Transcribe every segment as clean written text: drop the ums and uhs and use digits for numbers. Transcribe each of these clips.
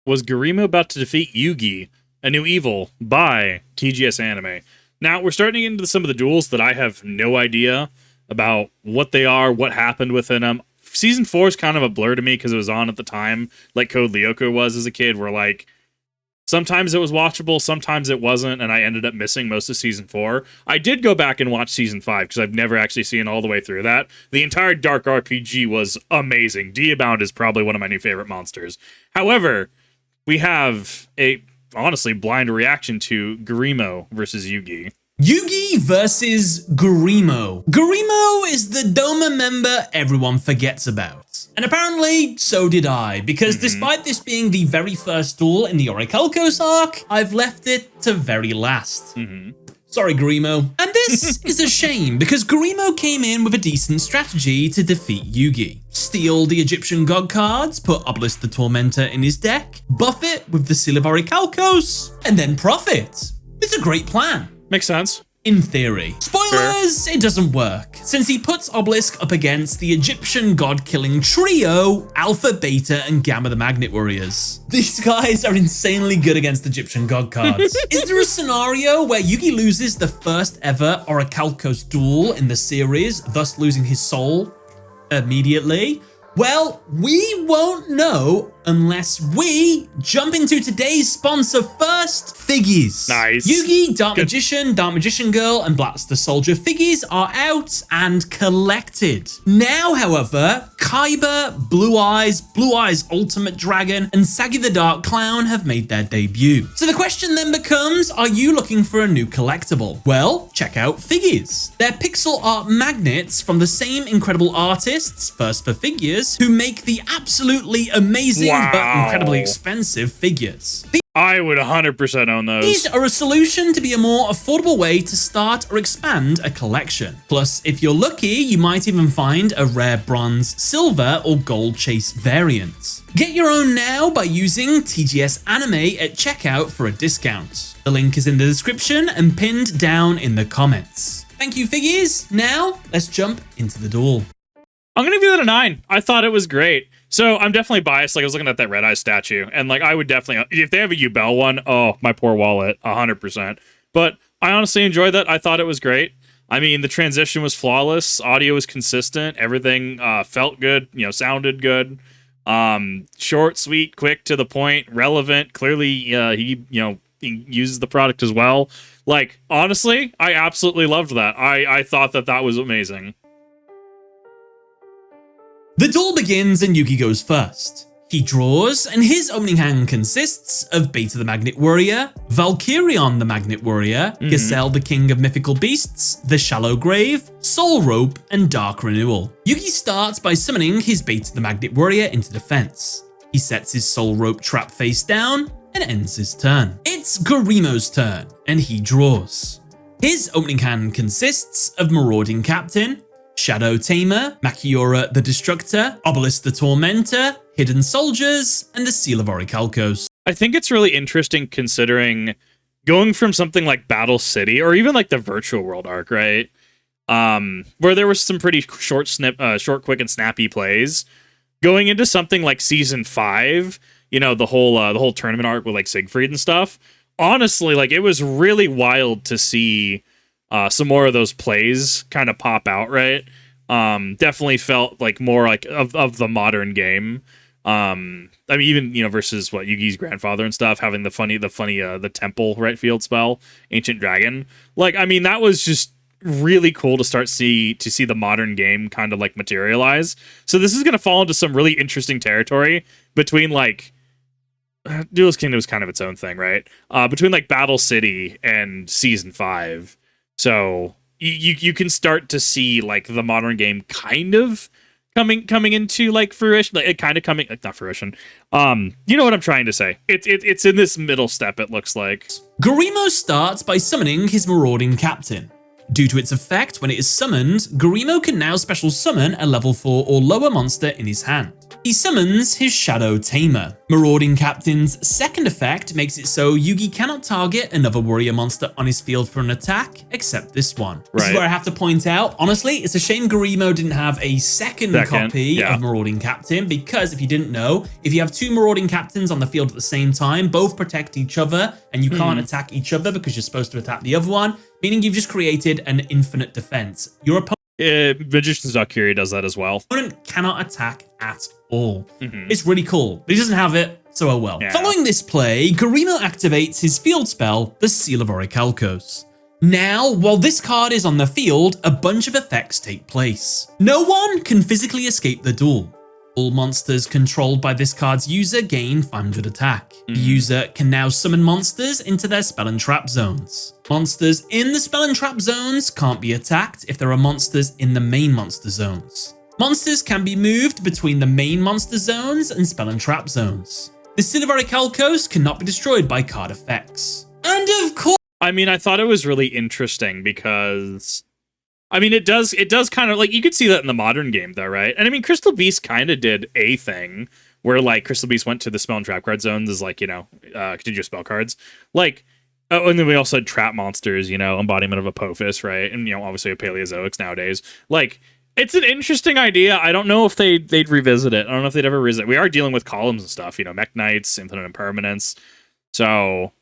Was Gurimo about to defeat Yugi, a new evil, by TGS Anime? Now, we're starting to get into some of the duels that I have no idea about what they are, what happened within them. Season 4 is kind of a blur to me because it was on at the time, like Code Lyoko was as a kid, where like sometimes it was watchable, sometimes it wasn't, and I ended up missing most of Season 4. I did go back and watch Season 5 because I've never actually seen all the way through that. The entire Dark RPG was amazing. Diabound is probably one of my new favorite monsters. However, we have a, honestly, blind reaction to Gurimo versus Yugi. Yugi versus Gurimo. Gurimo is the Doma member everyone forgets about. And apparently, so did I, because despite this being the very first duel in the Orichalcos arc, I've left it to very last. Sorry, Gurimo. And this is a shame, because Gurimo came in with a decent strategy to defeat Yugi. Steal the Egyptian god cards, put Obelisk the Tormentor in his deck, buff it with the Seal of Orichalcos, and then profit. It's a great plan. Makes sense. In theory. Spoilers, it doesn't work, since he puts Obelisk up against the Egyptian god-killing trio, Alpha, Beta, and Gamma the Magnet Warriors. These guys are insanely good against Egyptian god cards. Is there a scenario where Yugi loses the first ever Orichalcos duel in the series, thus losing his soul immediately? Well, we won't know unless we jump into today's sponsor first, Figgies. Nice. Yugi, Dark Magician Girl, and Blaster Soldier figures are out and collected. Now, however, Kaiba, Blue Eyes Ultimate Dragon, and Saggy the Dark Clown have made their debut. So the question then becomes, are you looking for a new collectible? Well, check out Figgies. They're pixel art magnets from the same incredible artists, First for Figures, who make the absolutely amazing but incredibly expensive figures. I would 100% own those. These are a solution to be a more affordable way to start or expand a collection. Plus, if you're lucky, you might even find a rare bronze, silver, or gold chase variant. Get your own now by using TGS Anime at checkout for a discount. The link is in the description and pinned down in the comments. Thank you, Figgies. Now, let's jump into the duel. I'm going to give that a 9. I thought it was great. So I'm definitely biased. Like I was looking at that Red Eye statue and like I would definitely, if they have a Yubel one, oh, my poor wallet, 100%. But I honestly enjoyed that. I thought it was great. I mean, the transition was flawless. Audio was consistent. Everything felt good, sounded good. Short, sweet, quick, to the point, relevant. Clearly, he uses the product as well. Like, honestly, I absolutely loved that. I thought that was amazing. The duel begins and Yugi goes first. He draws, and his opening hand consists of Beta the Magnet Warrior, Valkyrion the Magnet Warrior, Gazelle the King of Mythical Beasts, the Shallow Grave, Soul Rope, and Dark Renewal. Yugi starts by summoning his Beta the Magnet Warrior into defense. He sets his Soul Rope trap face down and ends his turn. It's Gurimo's turn, and he draws. His opening hand consists of Marauding Captain, Shadow Tamer, Machiura the Destructor, Obelisk the Tormentor, Hidden Soldiers, and the Seal of Orichalcos. I think it's really interesting considering going from something like Battle City or even like the Virtual World arc, right? Where there was some pretty short, quick, and snappy plays. Going into something like Season 5, the whole tournament arc with like Siegfried and stuff. Honestly, like it was really wild to see some more of those plays kind of pop out, right? Definitely felt like more like of the modern game. I mean, even versus what Yugi's grandfather and stuff, having the temple right field spell, Ancient Dragon. Like, I mean, that was just really cool to see the modern game kind of like materialize. So this is gonna fall into some really interesting territory between like Duelist Kingdom is kind of its own thing, right? Between like Battle City and Season 5. So you can start to see like the modern game kind of coming into like fruition, like it kind of coming like not fruition. You know what I'm trying to say? It's in this middle step. It looks like Gurimo starts by summoning his Marauding Captain. Due to its effect, when it is summoned, Gurimo can now special summon a level 4 or lower monster in his hand. he summons his Shadow Tamer. Marauding Captain's second effect makes it so Yugi cannot target another warrior monster on his field for an attack, except this one. This is where I have to point out, honestly, it's a shame Gurimo didn't have a second copy of Marauding Captain, because if you didn't know, if you have two Marauding Captains on the field at the same time, both protect each other, and you can't attack each other because you're supposed to attack the other one, meaning you've just created an infinite defense. Your opponent Magician's Valkyrie does that as well. Opponent cannot attack at all. It's really cool. But he doesn't have it, so oh well. Yeah. Following this play, Gurimo activates his field spell, the Seal of Orichalcos. Now, while this card is on the field, a bunch of effects take place. No one can physically escape the duel. All monsters controlled by this card's user gain 500 attack. The user can now summon monsters into their spell and trap zones. Monsters in the spell and trap zones can't be attacked if there are monsters in the main monster zones. Monsters can be moved between the main monster zones and spell and trap zones. The Seal of Orichalcos cannot be destroyed by card effects. And of course, I mean, I thought it was really interesting because, I mean, it does kind of, like, you could see that in the modern game, though, right? And I mean, Crystal Beast kind of did a thing where, like, Crystal Beast went to the spell and trap card zones as, like, you know, continuous spell cards. Like, oh, and then we also had trap monsters, you know, embodiment of Apophis, right? And, you know, obviously a Paleozoics nowadays. Like, it's an interesting idea. I don't know if they'd revisit it. I don't know if they'd ever revisit it. We are dealing with columns and stuff, you know, Mech Knights, Infinite Impermanence. So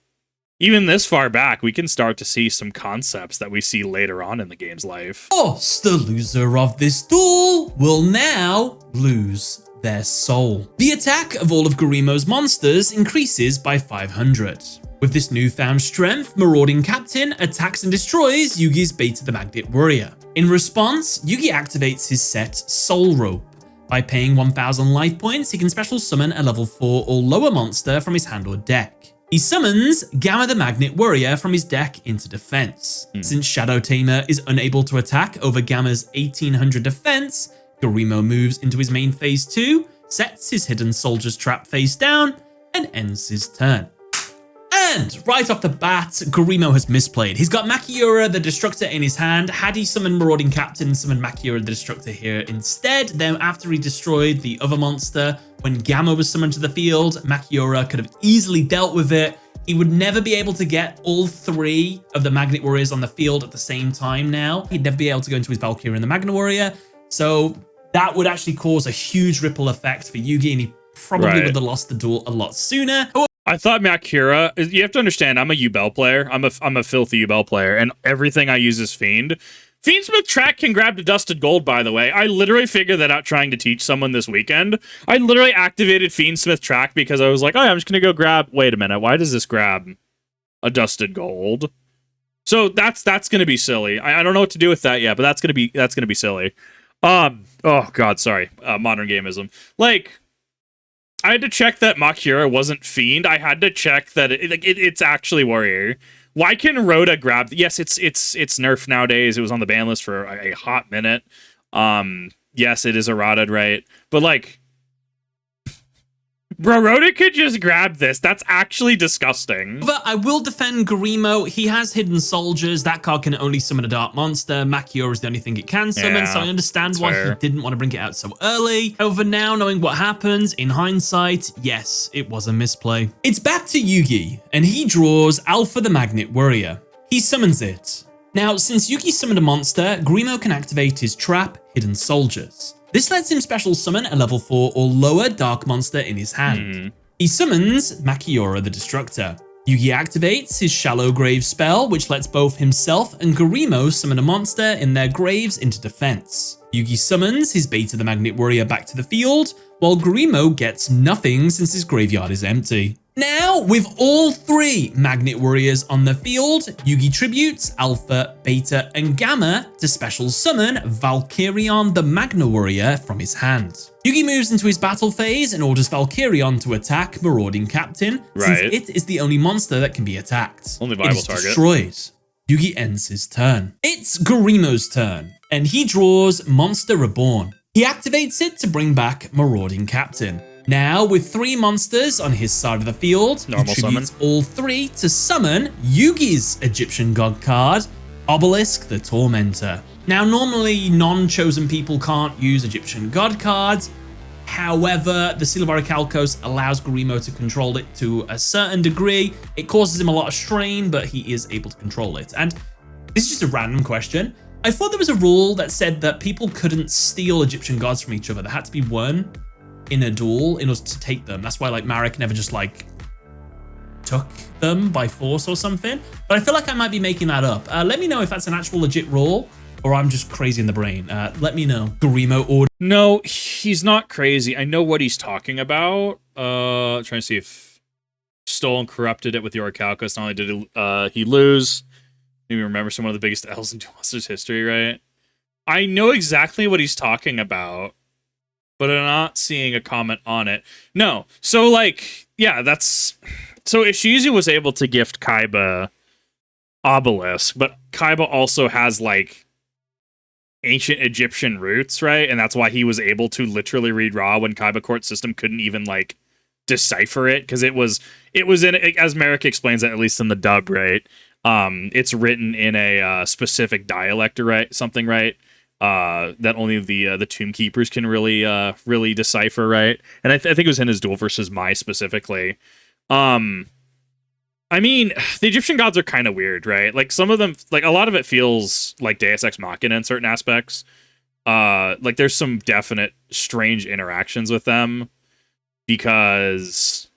even this far back, we can start to see some concepts that we see later on in the game's life. of course, the loser of this duel will now lose their soul. The attack of all of Gurimo's monsters increases by 500. With this newfound strength, Marauding Captain attacks and destroys Yugi's Beta the Magnet Warrior. In response, Yugi activates his set Soul Rope. By paying 1000 life points, he can special summon a level 4 or lower monster from his hand or deck. He summons Gamma the Magnet Warrior from his deck into defense. Since Shadow Tamer is unable to attack over Gamma's 1800 defense, Gurimo moves into his main phase 2, sets his Hidden Soldier's Trap face down, and ends his turn. And right off the bat, Gurimo has misplayed. He's got Machiura the Destructor in his hand. Had he summoned Marauding Captain, summoned Machiura the Destructor here instead, then after he destroyed the other monster, when Gamma was summoned to the field, Machiura could have easily dealt with it. He would never be able to get all 3 of the Magnet Warriors on the field at the same time now. He'd never be able to go into his Valkyrie and the Magnet Warrior. So that would actually cause a huge ripple effect for Yugi, and he probably would have lost the duel a lot sooner. I thought Machiura, you have to understand, I'm a Yu-Bell player. I'm a filthy Yu-Bell player, and everything I use is Fiend. Fiendsmith Track can grab the Dusted Gold, by the way. I literally figured that out trying to teach someone this weekend. I literally activated Fiendsmith Track because I was like, oh, I'm just going to go grab... Wait a minute, why does this grab a Dusted Gold? So that's going to be silly. I don't know what to do with that yet, but that's going to be silly. Oh, God, sorry. Modern gameism. Like... I had to check that Machiura wasn't Fiend. I had to check that it's actually Warrior. Why can Rhoda grab... Yes, it's nerfed nowadays. It was on the ban list for a hot minute. Yes, it is errated, right? But, like... Bro, Rhoda could just grab this. That's actually disgusting. But I will defend Gurimo. He has Hidden Soldiers. That card can only summon a dark monster. Machiura is the only thing it can summon, so I understand why he didn't want to bring it out so early. However, now knowing what happens, in hindsight, yes, it was a misplay. It's back to Yugi, and he draws Alpha the Magnet Warrior. He summons it. Now, since Yugi summoned a monster, Gurimo can activate his trap, Hidden Soldiers. This lets him special summon a level 4 or lower dark monster in his hand. He summons Machiura the Destructor. Yugi activates his Shallow Grave spell, which lets both himself and Gurimo summon a monster in their graves into defense. Yugi summons his Beta the Magnet Warrior back to the field, while Gurimo gets nothing since his graveyard is empty. Now, with all 3 Magnet Warriors on the field, Yugi tributes Alpha, Beta, and Gamma to special summon Valkyrion the Magna Warrior from his hand. Yugi moves into his battle phase and orders Valkyrion to attack Marauding Captain, since it is the only monster that can be attacked. Only viable target. Destroyed. Yugi ends his turn. It's Gurimo's turn, and he draws Monster Reborn. He activates it to bring back Marauding Captain. Now, with 3 monsters on his side of the field, he tributes all 3 to summon Yugi's Egyptian god card, Obelisk the Tormentor. Now, normally non-chosen people can't use Egyptian god cards. However, the Seal of Orichalcos allows Gurimo to control it to a certain degree. It causes him a lot of strain, but he is able to control it. And this is just a random question. I thought there was a rule that said that people couldn't steal Egyptian gods from each other. There had to be one in a duel in order to take them. That's why like Marek never just like took them by force or something. But I feel like I might be making that up. Let me know if that's an actual legit rule or I'm just crazy in the brain. Let me know. Gurimo order. No, he's not crazy. I know what he's talking about. Trying to see if stole and corrupted it with the Orichalcos. Not only did he lose, maybe remember some of the biggest L's in Duel Monsters history, right? I know exactly what he's talking about, but I'm not seeing a comment on it. No, so like, yeah, that's... So Ishizu was able to gift Kaiba Obelisk, but Kaiba also has like ancient Egyptian roots, right? And that's why he was able to literally read Ra when Kaiba Court system couldn't even like decipher it, because it was in, as Merrick explains it, at least in the dub, right? It's written in a specific dialect, right? Something, right? That only the Tomb Keepers can really decipher, right? And I think it was in his Duel versus Mai specifically. I mean, the Egyptian gods are kind of weird, right? Like some of them, like a lot of it feels like Deus Ex Machina in certain aspects. Like there's some definite strange interactions with them because,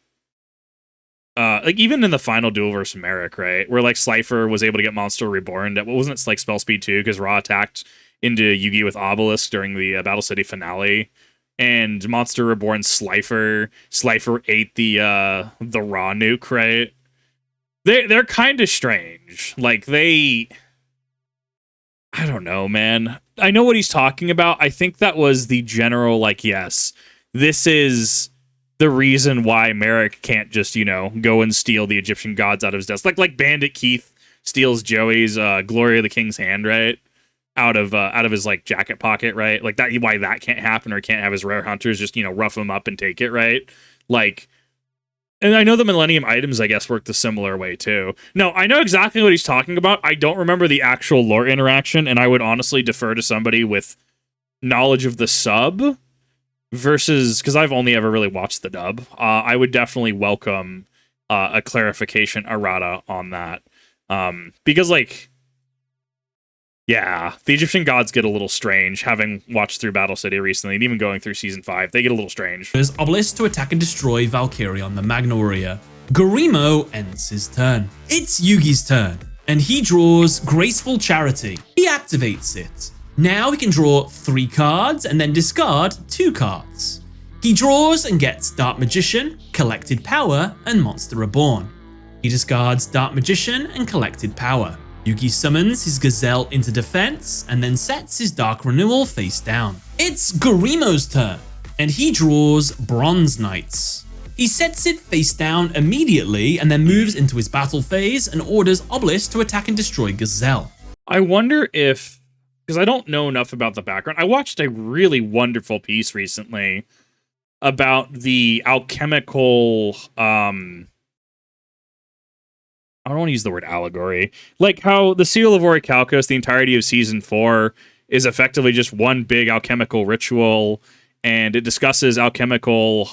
like even in the final duel versus Merrick, right, where like Slifer was able to get Monster Reborn, that wasn't it like spell speed 2 because Ra attacked into Yugi with Obelisk during the Battle City finale. And Monster Reborn Slifer ate the Ra nuke, right? They're kind of strange. Like I don't know, man. I know what he's talking about. I think that was the general, like, yes, this is the reason why Merrick can't just, go and steal the Egyptian gods out of his desk. Like Bandit Keith steals Joey's Glory of the King's Hand, right? Out of his like jacket pocket, right? Like that, why that can't happen, or can't have his rare hunters just rough him up and take it, right? Like, and I know the Millennium items, I guess, work the similar way too. No, I know exactly what he's talking about. I don't remember the actual lore interaction, and I would honestly defer to somebody with knowledge of the sub versus, because I've only ever really watched the dub. I would definitely welcome a clarification errata on that, because like. Yeah, the Egyptian gods get a little strange, having watched through Battle City recently, and even going through Season 5, they get a little strange. There's Obelisk to attack and destroy Valkyrion, the Magna Warrior. Gurimo ends his turn. It's Yugi's turn, and he draws Graceful Charity. He activates it. Now he can draw 3 cards and then discard 2 cards. He draws and gets Dark Magician, Collected Power, and Monster Reborn. He discards Dark Magician and Collected Power. Yugi summons his Gazelle into defense and then sets his Dark Renewal face down. It's Gurimo's turn, and he draws Bronze Knights. He sets it face down immediately and then moves into his battle phase and orders Obelisk to attack and destroy Gazelle. I wonder if, because I don't know enough about the background, I watched a really wonderful piece recently about the alchemical, I don't want to use the word allegory. Like how the Seal of Orichalcos, the entirety of Season 4, is effectively just one big alchemical ritual, and it discusses alchemical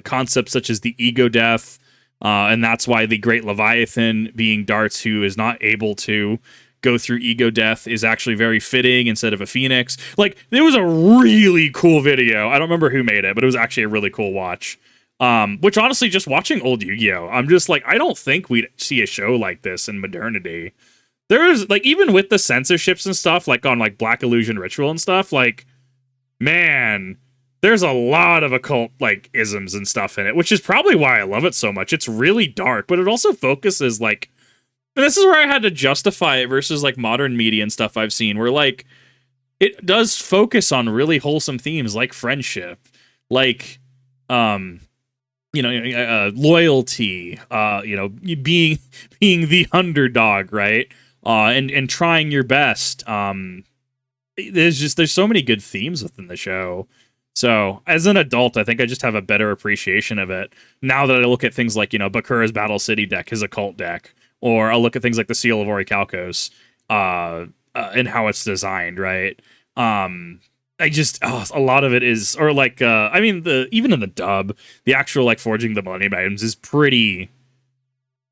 concepts such as the ego death, and that's why the Great Leviathan, being Darts, who is not able to go through ego death, is actually very fitting instead of a phoenix. Like, there was a really cool video. I don't remember who made it, but it was actually a really cool watch. Which honestly, just watching old Yu-Gi-Oh, I'm just like, I don't think we'd see a show like this in modernity. There's like, even with the censorships and stuff, like on like Black Illusion Ritual and stuff, like, man, there's a lot of occult like isms and stuff in it, which is probably why I love it so much. It's really dark, but it also focuses like, and this is where I had to justify it versus like modern media and stuff I've seen, where like it does focus on really wholesome themes like friendship, like loyalty, being the underdog, right? And trying your best. There's so many good themes within the show. So as an adult, I think I just have a better appreciation of it now that I look at things like, Bakura's Battle City deck, his occult deck, or I'll look at things like the Seal of Orichalcos, and how it's designed, right? I just a lot of it is, or like I mean, the even in the dub, the actual like forging the Millennium items is pretty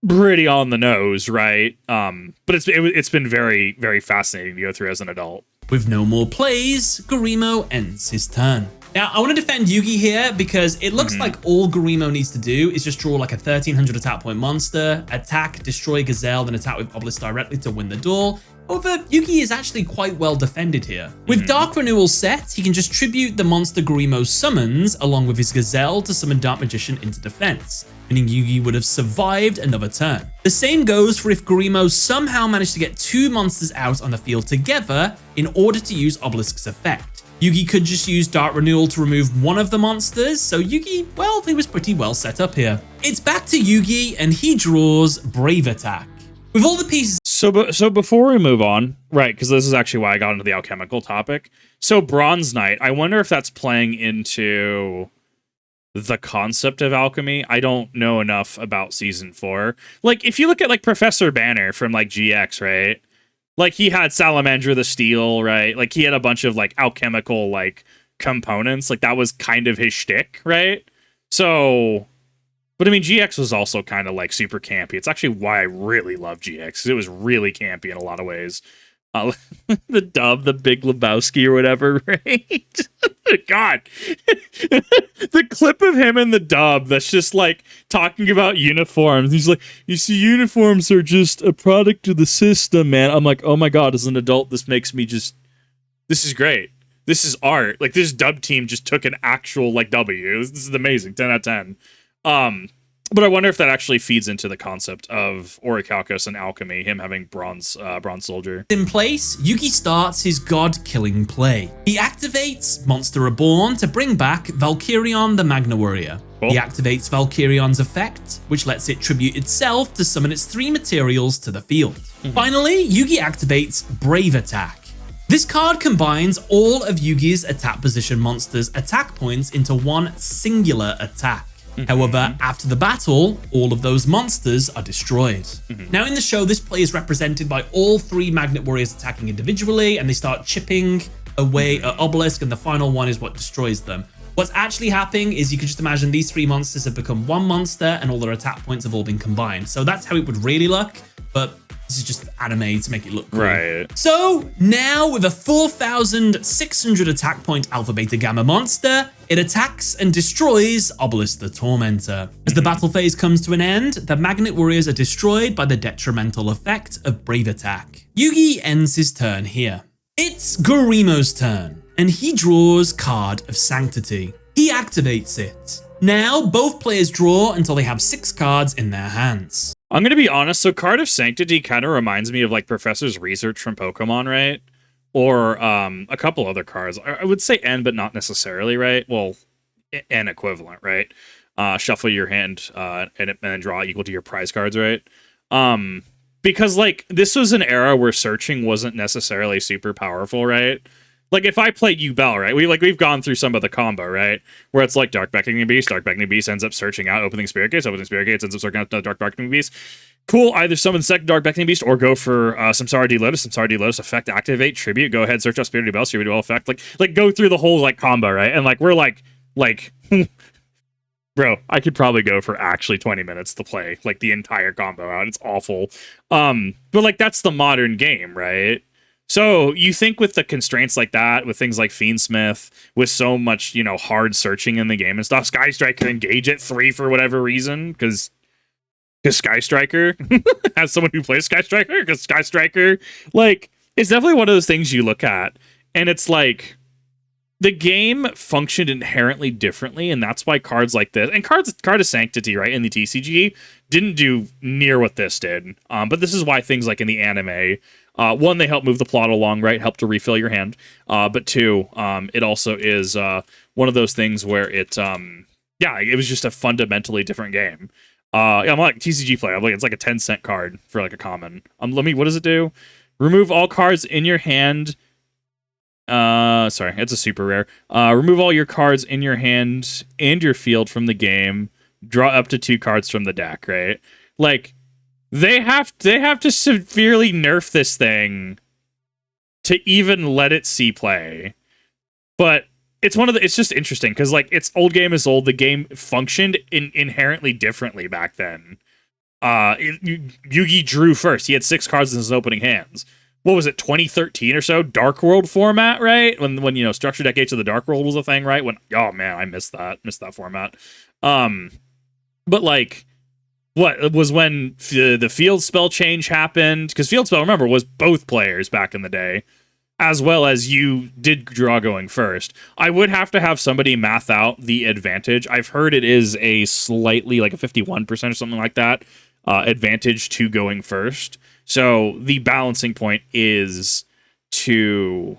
on the nose, right? But it's been very, very fascinating to go through as an adult. With no more plays, Gurimo ends his turn. Now, I want to defend Yugi here because it looks like all Gurimo needs to do is just draw like a 1300 attack point monster, attack, destroy Gazelle, then attack with Obelisk directly to win the duel. However, Yugi is actually quite well defended here. With Dark Renewal set, he can just tribute the monster Gurimo summons along with his Gazelle to summon Dark Magician into defense, meaning Yugi would have survived another turn. The same goes for if Gurimo somehow managed to get two monsters out on the field together in order to use Obelisk's effect. Yugi could just use Dark Renewal to remove one of the monsters, so Yugi, well, he was pretty well set up here. It's back to Yugi, and he draws Brave Attack. With all the pieces... So before we move on, right, because this is actually why I got into the alchemical topic. So Bronze Knight, I wonder if that's playing into the concept of alchemy. I don't know enough about Season 4. Like, if you look at, like, Professor Banner from, like, GX, right? Like, he had Salamander the Steel, right? Like, he had a bunch of, like, alchemical, like, components. Like, that was kind of his shtick, right? So... But I mean, GX was also kind of like super campy. It's actually why I really love GX, because it was really campy in a lot of ways. The dub, the Big Lebowski or whatever, right? God. The clip of him in the dub that's just like talking about uniforms. He's like, you see, uniforms are just a product of the system, man. I'm like, oh my God, as an adult, this makes me just, this is great. This is art. Like, this dub team just took an actual like W. This is amazing. 10 out of 10. But I wonder if that actually feeds into the concept of Orichalcos and alchemy, him having bronze soldier. In place, Yugi starts his god-killing play. He activates Monster Reborn to bring back Valkyrion the Magna Warrior. Cool. He activates Valkyrion's effect, which lets it tribute itself to summon its 3 materials to the field. Finally, Yugi activates Brave Attack. This card combines all of Yugi's attack position monsters' attack points into one singular attack. However, after the battle, all of those monsters are destroyed. Now in the show, this play is represented by all 3 Magnet Warriors attacking individually, and they start chipping away at Obelisk, and the final one is what destroys them. What's actually happening is you could just imagine these 3 monsters have become one monster, and all their attack points have all been combined. So that's how it would really look, but this is just anime to make it look cool. Right. So now with a 4,600 attack point Alpha Beta Gamma monster, it attacks and destroys Obelisk the Tormentor. As the battle phase comes to an end, the Magnet Warriors are destroyed by the detrimental effect of Brave Attack. Yugi ends his turn here. It's Gurimo's turn, and he draws Card of Sanctity. He activates it. Now, both players draw until they have 6 cards in their hands. I'm going to be honest, so Card of Sanctity kind of reminds me of like Professor's Research from Pokemon, right? Or a couple other cards. I would say N, but not necessarily, right? Well, N equivalent, right? Shuffle your hand and then draw equal to your prize cards, right? Because like this was an era where searching wasn't necessarily super powerful, right? Like if I play Yubel, right? We've gone through some of the combo, right? Where it's like Dark Beckoning Beast ends up searching out Opening Spirit Gates ends up searching out Dark Beckoning Beast. Cool, either summon second Dark Beckoning Beast or go for Samsara D Lotus effect, activate, tribute, go ahead, search out Spirit Yubel, Spirit Yubel effect, like go through the whole like combo, right? And like we're like bro, I could probably go for actually 20 minutes to play like the entire combo out. It's awful. But like that's the modern game, right? So you think with the constraints like that, with things like Fiendsmith, with so much, you know, hard searching in the game and stuff, Sky Striker engage at 3 for whatever reason, because Sky Striker, as someone who plays Sky Striker, because Sky Striker, like, it's definitely one of those things you look at, and it's like, the game functioned inherently differently, and that's why cards like this, and Card of Sanctity, right, in the TCG, didn't do near what this did. But this is why things like in the anime, 1, they help move the plot along, right, help to refill your hand. But 2, it also is one of those things where it was just a fundamentally different game. I'm like TCG play. I'm like, it's like a 10-cent card for like a common. What does it do? Remove all cards in your hand. Sorry, it's a super rare. Remove all your cards in your hand and your field from the game. Draw up to 2 cards from the deck, right? Like, they have to severely nerf this thing to even let it see play. But it's just interesting because like it's old game is old. The game functioned inherently differently back then. Yugi drew first. He had 6 cards in his opening hands. What was it, 2013 or so? Dark World format, right? When you know, Structure Deck Age of the Dark World was a thing, right? When, oh man, I missed that format. But like, what was when the field spell change happened? Because field spell, remember, was both players back in the day, as well as you did draw going first. I would have to have somebody math out the advantage. I've heard it is a slightly like a 51% or something like that advantage to going first. So the balancing point is to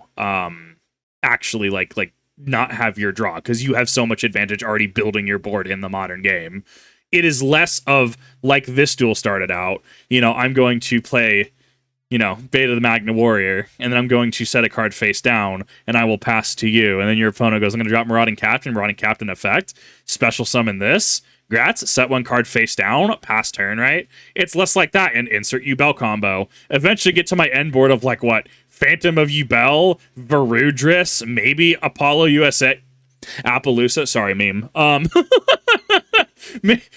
actually like not have your draw because you have so much advantage already building your board in the modern game. It is less of like this duel started out. You know, I'm going to play, you know, Beta the Magna Warrior, and then I'm going to set a card face down, and I will pass to you. And then your opponent goes, I'm going to drop Marauding Captain effect, special summon this. Grats, set 1 card face down, pass turn, right? It's less like that, and insert Yubel combo. Eventually get to my end board of like what? Phantom of Yubel, Varudris, maybe Apollo USA, Appaloosa, sorry, meme.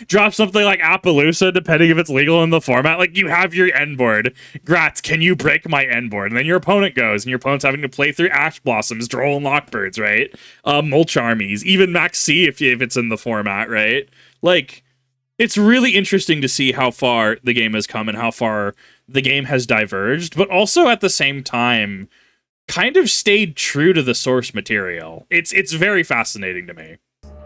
Drop something like Appaloosa, depending if it's legal in the format. Like, you have your end board. Grats, can you break my end board? And then your opponent goes, and your opponent's having to play through Ash Blossoms, Droll and Lockbirds, right? Mulch Armies, even Max C if it's in the format, right? Like, it's really interesting to see how far the game has come and how far the game has diverged, but also at the same time, kind of stayed true to the source material. It's very fascinating to me.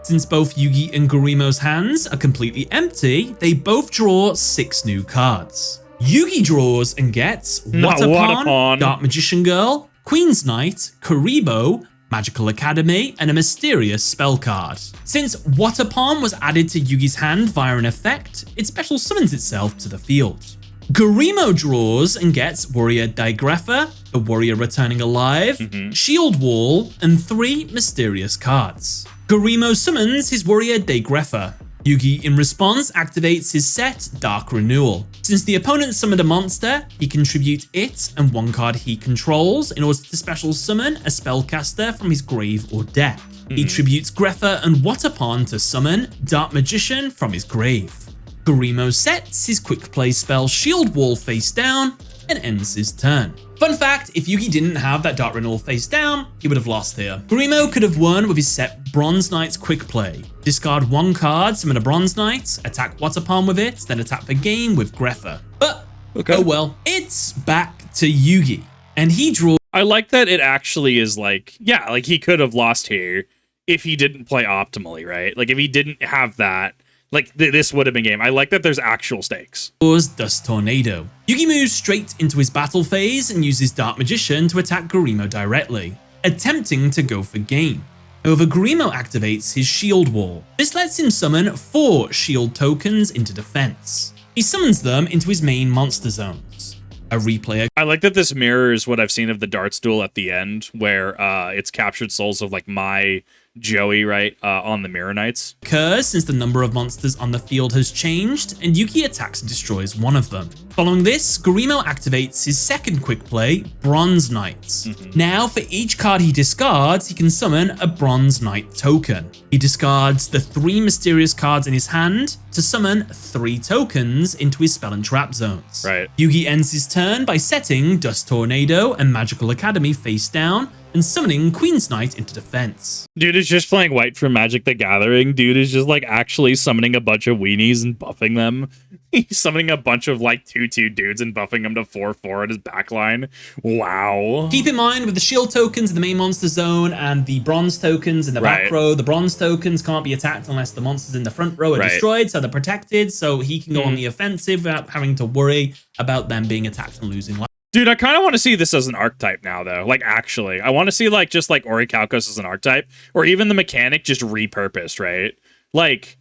Since both Yugi and Gurimo's hands are completely empty, they both draw 6 new cards. Yugi draws and gets Watapon, Dark Magician Girl, Queen's Knight, Kuriboh, Magical Academy, and a mysterious spell card. Since Watapon was added to Yugi's hand via an effect, it special summons itself to the field. Gurimo draws and gets Warrior Digrapher, a warrior returning alive, Shield Wall, and 3 mysterious cards. Gurimo summons his warrior Digrapher. Yugi, in response, activates his set Dark Renewal. Since the opponent summoned a monster, he contributes it and 1 card he controls in order to special summon a spellcaster from his grave or deck. He tributes Grepher and Watapon to summon Dark Magician from his grave. Gurimo sets his quick play spell Shield Wall face down and ends his turn. Fun fact, if Yugi didn't have that Dark Renewal face down, he would have lost here. Gurimo could have won with his set Bronze Knight's quick play. Discard 1 card, summon a Bronze Knight, attack Watapon with it, then attack for game with Grepher. But, oh well, it's back to Yugi. And he draws... I like that it actually is like, yeah, like he could have lost here if he didn't play optimally, right? Like if he didn't have that, like this would have been game. I like that there's actual stakes. Dust Tornado. Yugi moves straight into his battle phase and uses Dark Magician to attack Gurimo directly, attempting to go for game. However, Gurimo activates his Shield Wall. This lets him summon 4 shield tokens into defense. He summons them into his main monster zones. A replayer. I like that this mirrors what I've seen of the darts duel at the end, where it's captured souls of like my Joey, right, on the Mirror Knights. Occurs since the number of monsters on the field has changed, and Yugi attacks and destroys 1 of them. Following this, Gurimo activates his second quick play, Bronze Knights. Now, for each card he discards, he can summon a Bronze Knight token. He discards the 3 mysterious cards in his hand to summon 3 tokens into his spell and trap zones. Right. Yugi ends his turn by setting Dust Tornado and Magical Academy face down, and summoning Queen's Knight into defense. Dude is just playing white for Magic the Gathering. Dude is just like actually summoning a bunch of weenies and buffing them. He's summoning a bunch of like 2/2 dudes and buffing them to 4/4 at his backline. Wow. Keep in mind with the shield tokens in the main monster zone and the bronze tokens in the back row, the bronze tokens can't be attacked unless the monsters in the front row are destroyed, so they're protected, so he can go on the offensive without having to worry about them being attacked and losing life. Dude, I kind of want to see this as an archetype now, though. Like, actually. I want to see, like, just, like, Orichalcos as an archetype. Or even the mechanic just repurposed, right? Like,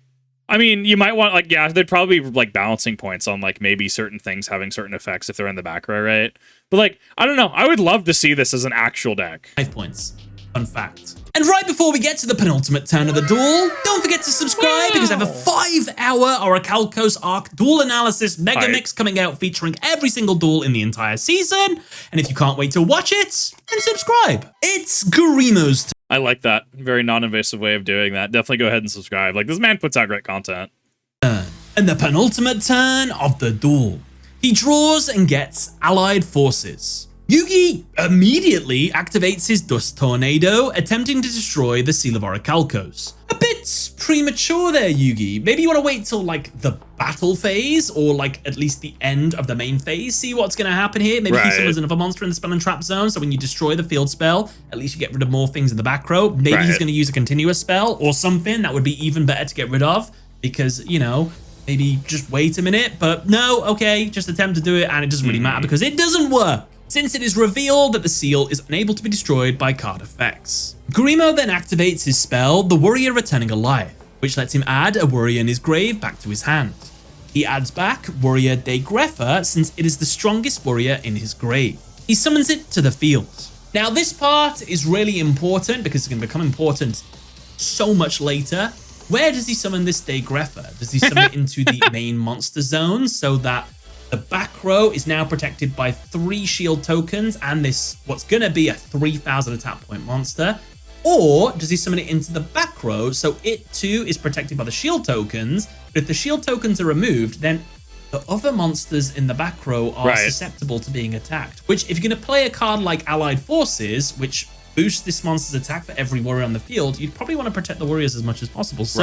I mean, you might want, like, yeah, there'd probably be, like, balancing points on, like, maybe certain things having certain effects if they're in the back row, right? But, like, I don't know. I would love to see this as an actual deck. 5 points. Fun fact. And right before we get to the penultimate turn of the duel, don't forget to subscribe because I have a 5-hour Orichalcos Arc duel analysis mega mix coming out featuring every single duel in the entire season. And if you can't wait to watch it, then subscribe. It's Gurimo's turn. I like that. Very non-invasive way of doing that. Definitely go ahead and subscribe. Like, this man puts out great content. And the penultimate turn of the duel. He draws and gets allied forces. Yugi immediately activates his Dust Tornado, attempting to destroy the Seal of Orichalcos. A bit premature there, Yugi. Maybe you want to wait till like the battle phase, or like at least the end of the main phase, see what's going to happen here. Maybe he summons another monster in the spell and trap zone, so when you destroy the field spell, at least you get rid of more things in the back row. Maybe he's going to use a continuous spell or something that would be even better to get rid of, because, you know, maybe just wait a minute. But no, okay, just attempt to do it, and it doesn't really matter because it doesn't work, since it is revealed that the seal is unable to be destroyed by card effects. Gurimo then activates his spell, the Warrior Returning Alive, which lets him add a warrior in his grave back to his hand. He adds back Warrior de Greffa, since it is the strongest warrior in his grave. He summons it to the field. Now this part is really important because it's going to become important so much later. Where does he summon this de Greffa? Does he summon it into the main monster zone so that the back row is now protected by 3 shield tokens and this what's going to be a 3000 attack point monster? Or does he summon it into the back row so it too is protected by the shield tokens? But if the shield tokens are removed, then the other monsters in the back row are susceptible to being attacked. Which, if you're going to play a card like Allied Forces, which boosts this monster's attack for every warrior on the field, you'd probably want to protect the warriors as much as possible. So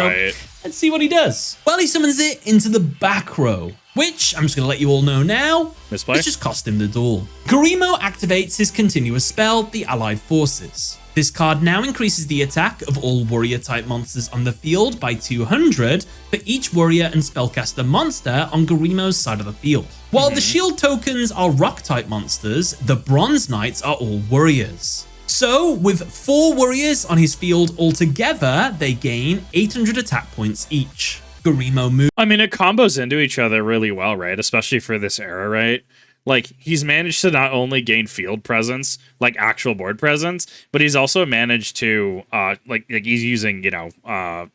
let's see what he does. Well, he summons it into the back row, which I'm just going to let you all know now, it's just cost him the duel. Gurimo activates his continuous spell, the Allied Forces. This card now increases the attack of all warrior-type monsters on the field by 200 for each warrior and spellcaster monster on Gurimo's side of the field. While the shield tokens are rock-type monsters, the Bronze Knights are all warriors. So, with 4 warriors on his field altogether, they gain 800 attack points each. Gurimo moves. I mean, it combos into each other really well, right? Especially for this era, right? Like, he's managed to not only gain field presence, like actual board presence, but he's also managed to, like he's using, you know,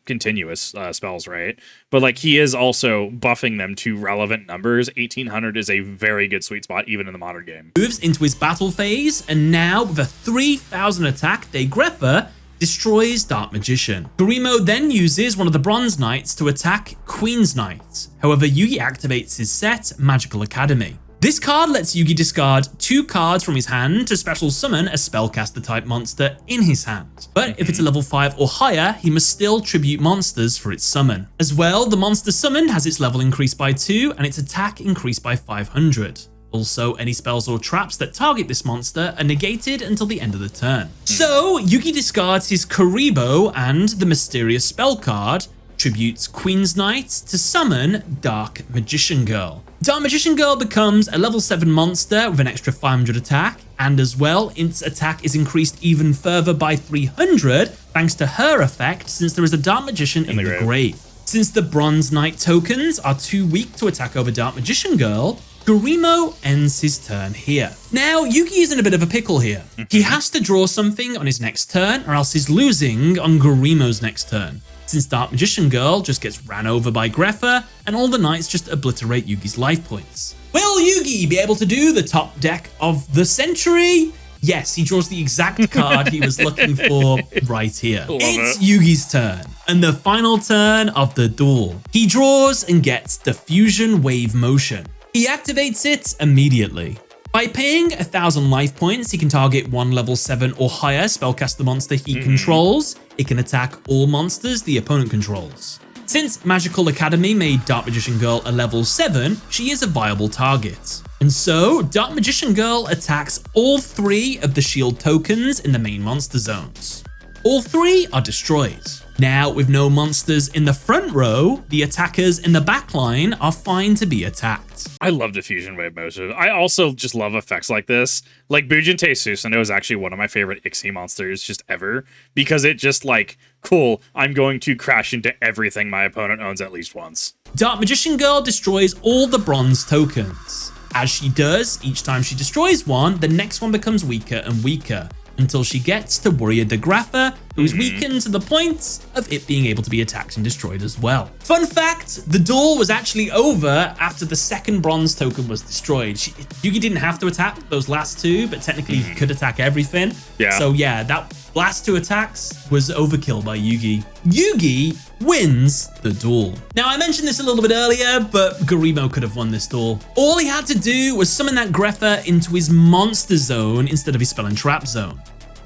continuous spells, right? But, like, he is also buffing them to relevant numbers. 1800 is a very good sweet spot, even in the modern game. Moves into his battle phase, and now with a 3000 attack, de Greffa destroys Dark Magician. Gurimo then uses one of the Bronze Knights to attack Queen's Knight. However, Yugi activates his set, Magical Academy. This card lets Yugi discard 2 cards from his hand to special summon a spellcaster type monster in his hand. But if it's a level 5 or higher, he must still tribute monsters for its summon. As well, the monster summoned has its level increased by 2 and its attack increased by 500. Also, any spells or traps that target this monster are negated until the end of the turn. So, Yugi discards his Kuriboh and the mysterious spell card, tributes Queen's Knight to summon Dark Magician Girl. Dark Magician Girl becomes a level 7 monster with an extra 500 attack, and as well, its attack is increased even further by 300 thanks to her effect, since there is a Dark Magician in the grave. Since the Bronze Knight tokens are too weak to attack over Dark Magician Girl, Gurimo ends his turn here. Now, Yugi is in a bit of a pickle here. He has to draw something on his next turn, or else he's losing on Gurimo's next turn, since Dark Magician Girl just gets ran over by Greffa, and all the knights just obliterate Yugi's life points. Will Yugi be able to do the top deck of the century? Yes, he draws the exact card he was looking for right here. It's Yugi's turn, and the final turn of the duel. He draws and gets Diffusion Wave Motion. He activates it immediately. By paying 1000 life points, he can target 1 level 7 or higher spellcaster monster he controls. It can attack all monsters the opponent controls. Since Magical Academy made Dark Magician Girl a level 7, she is a viable target. And so, Dark Magician Girl attacks all 3 of the shield tokens in the main monster zones. All 3 are destroyed. Now, with no monsters in the front row, the attackers in the back line are fine to be attacked. I love Diffusion Wave Motion. I also just love effects like this. Like, Bujinte Susanoo is actually one of my favorite Ixie monsters just ever, because it just like, cool, I'm going to crash into everything my opponent owns at least once. Dark Magician Girl destroys all the bronze tokens. As she does, each time she destroys one, the next one becomes weaker and weaker, until she gets to Warrior de Greffa, who is weakened to the point of it being able to be attacked and destroyed as well. Fun fact, the duel was actually over after the second bronze token was destroyed. Yugi didn't have to attack those last 2, but technically he could attack everything. So yeah, that Last 2 attacks was overkill by Yugi. Yugi wins the duel. Now, I mentioned this a little bit earlier, but Gurimo could have won this duel. All he had to do was summon that Greffa into his monster zone instead of his spell and trap zone.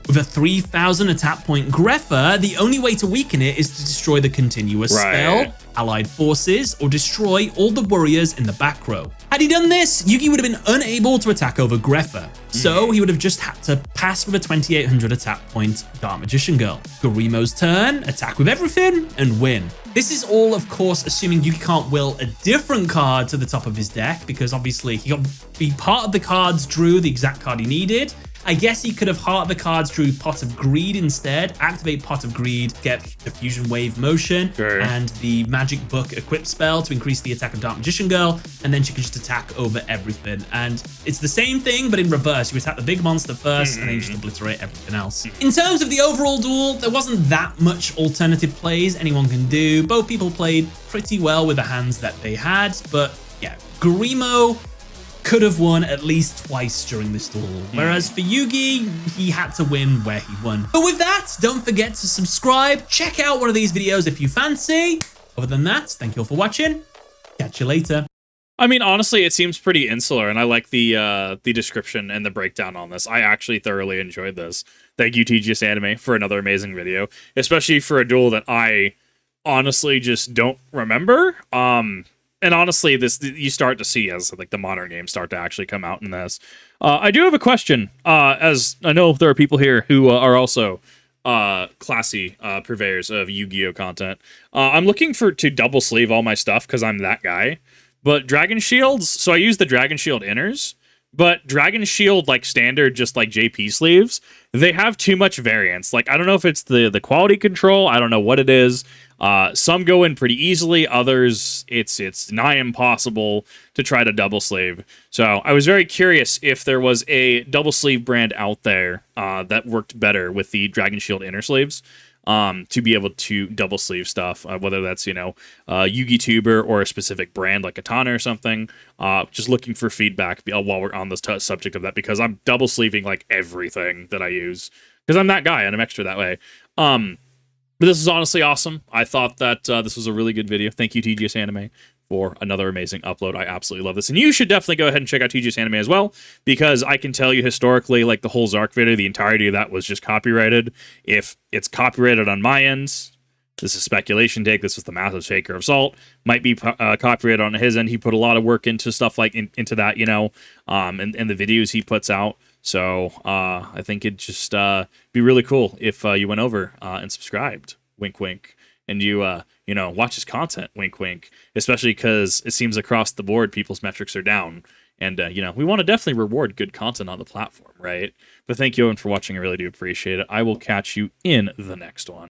With a 3000 attack point Greffa, the only way to weaken it is to destroy the continuous spell, allied forces, or destroy all the warriors in the back row. Had he done this, Yugi would have been unable to attack over Greffa, so he would have just had to pass with a 2800 attack point Dark Magician Girl. Gurimo's turn, attack with everything, and win. This is all, of course, assuming Yugi can't will a different card to the top of his deck, because obviously he got be part of the cards drew the exact card he needed. I guess he could have heart the cards, drew Pot of Greed instead, activate Pot of Greed, get the Fusion Wave motion, and the Magic Book equip spell to increase the attack of Dark Magician Girl, and then she can just attack over everything. And it's the same thing, but in reverse. You attack the big monster first, and then you just obliterate everything else. In terms of the overall duel, there wasn't that much alternative plays anyone can do. Both people played pretty well with the hands that they had, but yeah, Gurimo could have won at least twice during this duel. Whereas for Yugi, he had to win where he won. But with that, don't forget to subscribe. Check out one of these videos if you fancy. Other than that, thank you all for watching. Catch you later. I mean, honestly, it seems pretty insular, and I like the description and the breakdown on this. I actually thoroughly enjoyed this. Thank you, TGS Anime, for another amazing video, especially for a duel that I honestly just don't remember. And honestly, this you start to see as like the modern games start to actually come out in this. I do have a question, as I know there are people here who are also classy purveyors of Yu-Gi-Oh content. I'm looking to double sleeve all my stuff because I'm that guy. But Dragon Shields, so I use the Dragon Shield inners, but Dragon Shield like standard, just like JP sleeves, they have too much variance. Like I don't know if it's the quality control, I don't know what it is. Some go in pretty easily, others it's nigh impossible to try to double sleeve. So I was very curious if there was a double sleeve brand out there that worked better with the Dragon Shield inner sleeves to be able to double sleeve stuff, whether that's, you know, Vtuber or a specific brand like Katana or something. Just looking for feedback while we're on this subject of that, because I'm double sleeving like everything that I use because I'm that guy and I'm extra that way. But this is honestly awesome. I thought that this was a really good video. Thank you, TGS Anime, for another amazing upload. I absolutely love this. And you should definitely go ahead and check out TGS Anime as well, because I can tell you historically, like the whole Zark video, the entirety of that was just copyrighted. If it's copyrighted on my end, this is speculation take. This was the massive shaker of salt. Might be copyrighted on his end. He put a lot of work into stuff like into that, you know, and the videos he puts out. So I think it'd just be really cool if you went over and subscribed, wink, wink, and you know, watch his content, wink, wink, especially because it seems across the board people's metrics are down. And, you know, we want to definitely reward good content on the platform, right? But thank you everyone for watching. I really do appreciate it. I will catch you in the next one.